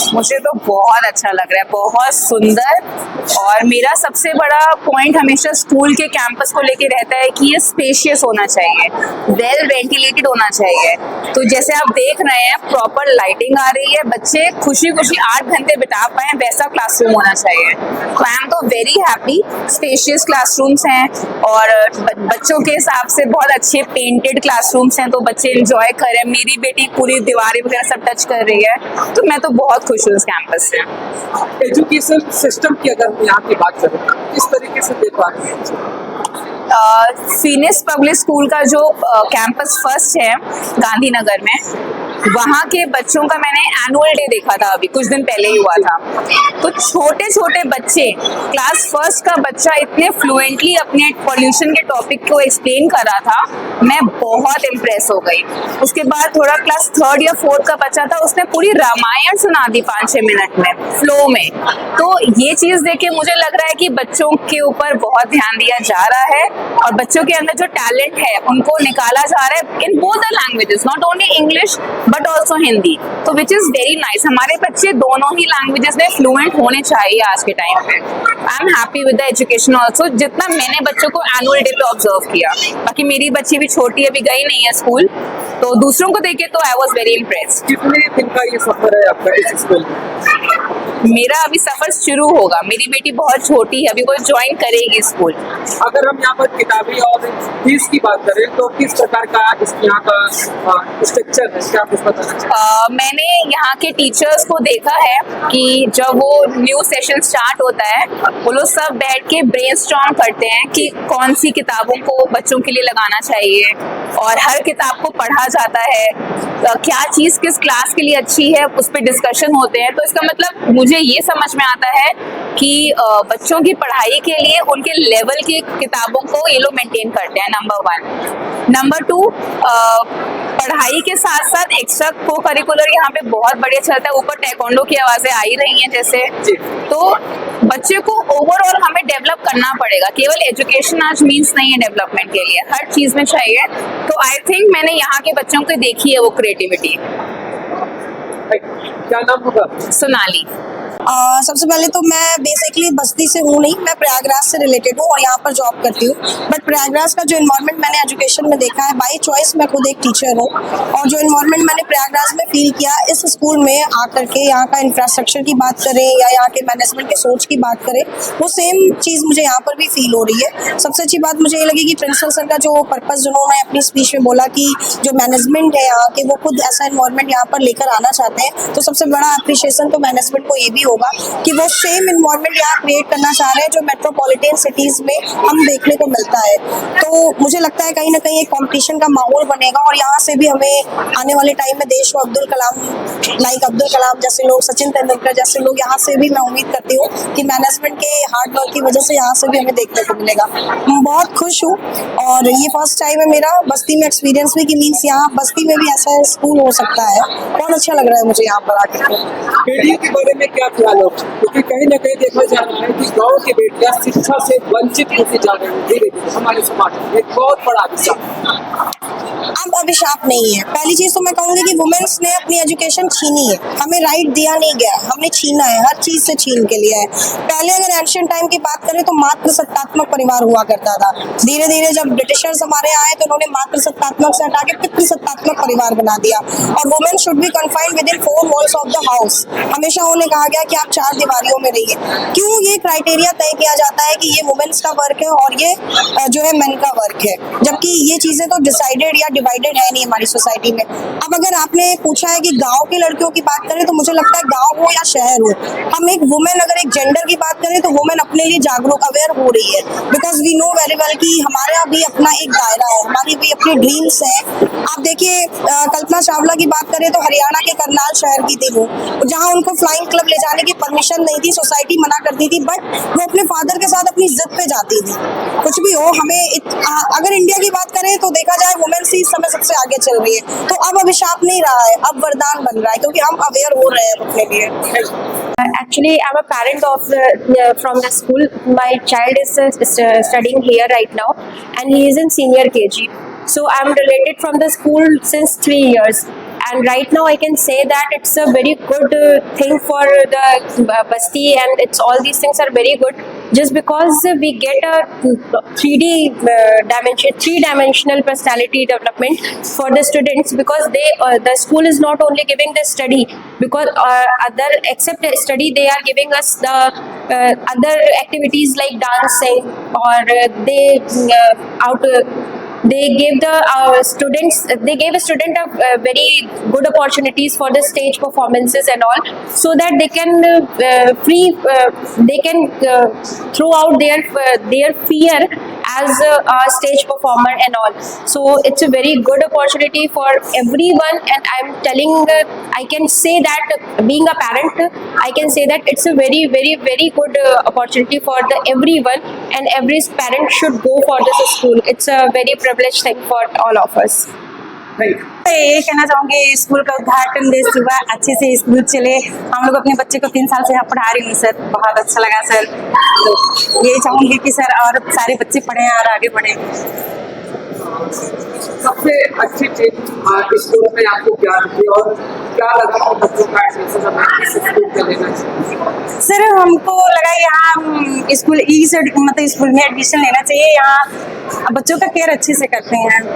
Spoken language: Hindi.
मुझे तो बहुत अच्छा लग रहा है, बहुत सुंदर। और मेरा सबसे बड़ा पॉइंट हमेशा स्कूल के कैंपस को लेके रहता है कि ये स्पेशियस होना चाहिए, वेल वेंटिलेटेड होना चाहिए। तो जैसे आप देख रहे हैं प्रॉपर लाइटिंग आ रही है, बच्चे खुशी खुशी 8 घंटे बिता पाए, वैसा क्लासरूम होना चाहिए। तो आई एम तो वेरी हैप्पी। स्पेशियस क्लासरूम्स हैं और बच्चों के हिसाब से बहुत अच्छे पेंटेड क्लासरूम्स हैं, तो बच्चे एंजॉय कर रहे हैं। मेरी बेटी पूरी दीवारें वगैरह सब टच कर रही है, तो मैं तो बहुत खुश हूँ इस कैंपस से। एजुकेशन सिस्टम की अगर हम यहाँ की बात करें, किस तरीके से देख पा रहे हैं? फिनिक्स पब्लिक स्कूल का जो कैंपस फर्स्ट है गांधीनगर में, वहाँ के बच्चों का मैंने एनुअल डे देखा था, अभी कुछ दिन पहले ही हुआ था। तो छोटे छोटे बच्चे, क्लास फर्स्ट का बच्चा इतने फ्लुएंटली अपने पॉल्यूशन के टॉपिक को एक्सप्लेन कर रहा था, मैं बहुत इम्प्रेस हो गई। उसके बाद थोड़ा क्लास थर्ड या फोर्थ का बच्चा था, उसने पूरी रामायण सुना दी 5-6 मिनट में फ्लो में। तो ये चीज देख के मुझे लग रहा है कि बच्चों के ऊपर बहुत ध्यान दिया जा रहा है और बच्चों के अंदर जो टैलेंट है उनको निकाला जा रहा है in both the languages, not only English but also Hindi. तो विच इज वेरी नाइस। हमारे बच्चे दोनों ही लैंग्वेजेस में फ्लुएंट होने चाहिए आज के टाइम पे। I am happy with the education also, जितना मैंने बच्चों को एनुअल डे पे ऑब्जर्व किया। बाकी मेरी बच्ची भी छोटी है, अभी गई नहीं है स्कूल, तो दूसरों को देखे तो आई वॉज वेरी इम्प्रेस्ड। कितने दिन का ये सफर है आपका इस स्कूल में? मेरा अभी सफर शुरू होगा, मेरी बेटी बहुत छोटी है, अभी वो ज्वाइन करेगी स्कूल। अगर हम यहाँ पर किताबी और फीस की बात करें तो किस प्रकार का यहाँ का स्ट्रक्चर है, क्या कुछ बताना चाहिए? मैंने यहाँ के टीचर्स को देखा है कि जब वो न्यू सेशन स्टार्ट होता है, वो लोग सब बैठ के ब्रेनस्टॉर्म करते हैं कि कौन सी किताबों को बच्चों के लिए लगाना चाहिए, और हर किताब को पढ़ा जाता है, क्या चीज किस क्लास के लिए अच्छी है उस पर डिस्कशन होते हैं। तो इसका मतलब मुझे ये समझ में आता है कि बच्चों की पढ़ाई के लिए उनके लेवल की किताबों को ये लोग मेंटेन करते हैं, नंबर 1। नंबर 2, पढ़ाई के साथ साथ एक्स्ट्रा को करिकुलर यहाँ पे बहुत बढ़िया चलता है। ऊपर टेक्वांडो की आवाजें आ ही रही हैं जैसे, तो बच्चे को ओवरऑल हमें डेवलप करना पड़ेगा। केवल एजुकेशन आज मीन्स नहीं है डेवलपमेंट के लिए, हर चीज में चाहिए। तो आई थिंक मैंने यहाँ के बच्चों को देखी है वो क्रिएटिविटी। क्या नाम होगा? सोनाली। सबसे पहले तो मैं बेसिकली बस्ती से हूँ नहीं, मैं प्रयागराज से रिलेटेड हूँ और यहाँ पर जॉब करती हूँ। बट प्रयागराज का जो इन्वायरमेंट मैंने एजुकेशन में देखा है, बाय चॉइस मैं खुद एक टीचर हूँ, और जो इन्वायरमेंट मैंने प्रयागराज में फील किया इस स्कूल में आकर के, यहाँ का इंफ्रास्ट्रक्चर की बात करें या यहाँ के मैनेजमेंट की सोच की बात करें, वो सेम चीज़ मुझे यहाँ पर भी फील हो रही है। सबसे अच्छी बात मुझे ये लगी कि प्रिंसिपल सर का जो पर्पस जिन्होंने अपनी स्पीच में बोला कि जो मैनेजमेंट है यहाँ के, वो खुद ऐसा इन्वायरमेंट यहाँ पर लेकर आना चाहते हैं। तो सबसे बड़ा अप्रिशिएशन तो मैनेजमेंट को ये भी होगा कि वो सेम इन्वायरमेंट यहाँ क्रिएट करना चाह रहे हैं जो मेट्रोपॉलिटन सिटीज में हम देखने को मिलता है। तो मुझे लगता है कहीं ना कहीं एक कंपटीशन का माहौल बनेगा और यहाँ से भी हमें आने वाले टाइम में देश को अब्दुल कलाम जैसे लोग, सचिन तेंदुलकर जैसे लोग, यहाँ से भी मैं उम्मीद करती हूँ कि मैनेजमेंट के हार्ड वर्क की वजह से यहाँ से भी हमें देखने को मिलेगा। मैं बहुत खुश हूँ और ये फर्स्ट टाइम है मेरा बस्ती में एक्सपीरियंस भी, कि मीन्स यहाँ बस्ती में भी ऐसा स्कूल हो सकता है। बहुत अच्छा लग रहा है मुझे यहाँ पर आकर। बेटियों के बारे में क्या ख्याल हो? क्योंकि कहीं ना कहीं देखा जा रहा है कि गांव की बेटियां शिक्षा से वंचित होती जा रही हैं धीरे धीरे हमारे समाज में, एक बहुत बड़ा अभिशाप। अब अभिशाप नहीं है। पहली चीज तो मैं कहूंगी कि वुमेन्स ने अपनी एजुकेशन छीनी है, हमें राइट दिया नहीं गया, हमने छीना है, हर चीज से छीन के लिया है। पहले अगर एंशिएंट टाइम की बात करें तो मात्र सत्तात्मक परिवार हुआ करता था। धीरे धीरे जब ब्रिटिशर्स हमारे आए तो उन्होंने मात्र सत्तात्मक से हटा के पितृसत्तात्मक परिवार बना दिया, और women should be confined with in 4 walls of the house. हमेशा उन्हें कहा गया कि आप 4 दीवारियों में रहिए। क्यों ये क्राइटेरिया तय किया जाता है कि ये वुमेन्स का वर्क है और ये जो है मेन का वर्क है, जबकि ये चीजें तो डिसाइडेड या डिवाइडेड है नहीं हमारी सोसाइटी में। अब अगर आपने पूछा है कि गांव के लड़कियों की बात करें तो मुझे लगता है गांव हो या शहर हो, हम एक वुमेन अगर एक जेंडर की बात करें तो वुमेन अपने लिए जागरूक अवेयर हो रही है, because we know very well कि हमारा भी अपना एक दायरा है, हमारी भी अपनी ड्रीम्स है। आप देखिए कल्पना चावला की बात करें तो हरियाणा के करनाल शहर की थी वो, जहाँ उनको फ्लाइंग क्लब ले जाने की परमिशन नहीं थी, सोसाइटी मना करती थी, बट वो अपने फादर के साथ अपनी जिद पे जाती थी। कुछ भी हो, हमें अगर इंडिया की बात करें तो देखा जाए वुमेन्स ही इस समय सबसे आगे चल रही है। तो अब अभिशाप नहीं रहा है, अब वरदान बन रहा है, क्योंकि हम अवेयर हो रहे हैं अपने लिए। Actually, I'm a parent of from the school. My child is studying here right now, and he is in senior KG. So I'm related from the school since 3 years. and right now I can say that it's a very good thing for the Basti, and it's all these things are very good just because we get a 3-dimensional personality development for the students, because they the school is not only giving the study, because other except study they are giving us the other activities like dancing, or they gave the students, they gave a student a very good opportunities for the stage performances and all, so that they can they can throw out their fear as a stage performer and all. So it's a very good opportunity for everyone, and I'm telling I can say that being a parent, I can say that it's a very very good opportunity for the everyone, and every parent should go for this school. It's a very privileged thing for all of us. Right. मैं ये कहना चाहूँगी, स्कूल का उद्घाटन देश हुआ, अच्छे से स्कूल चले। हम लोग अपने बच्चे को 3 साल से यहाँ पढ़ा रही हूँ सर, बहुत अच्छा लगा सर। तो यही चाहूँगी कि सर और सारे बच्चे पढ़ें और आगे बढ़ें। सबसे अच्छी चीज स्कूल में आपको क्या लगी, और क्या लगा कि बच्चों का एडमिशन इस स्कूल में लेना चाहिए? सर हमको लगा यहाँ स्कूल मतलब स्कूल में एडमिशन लेना चाहिए। यहाँ बच्चों का केयर अच्छे से करते हैं,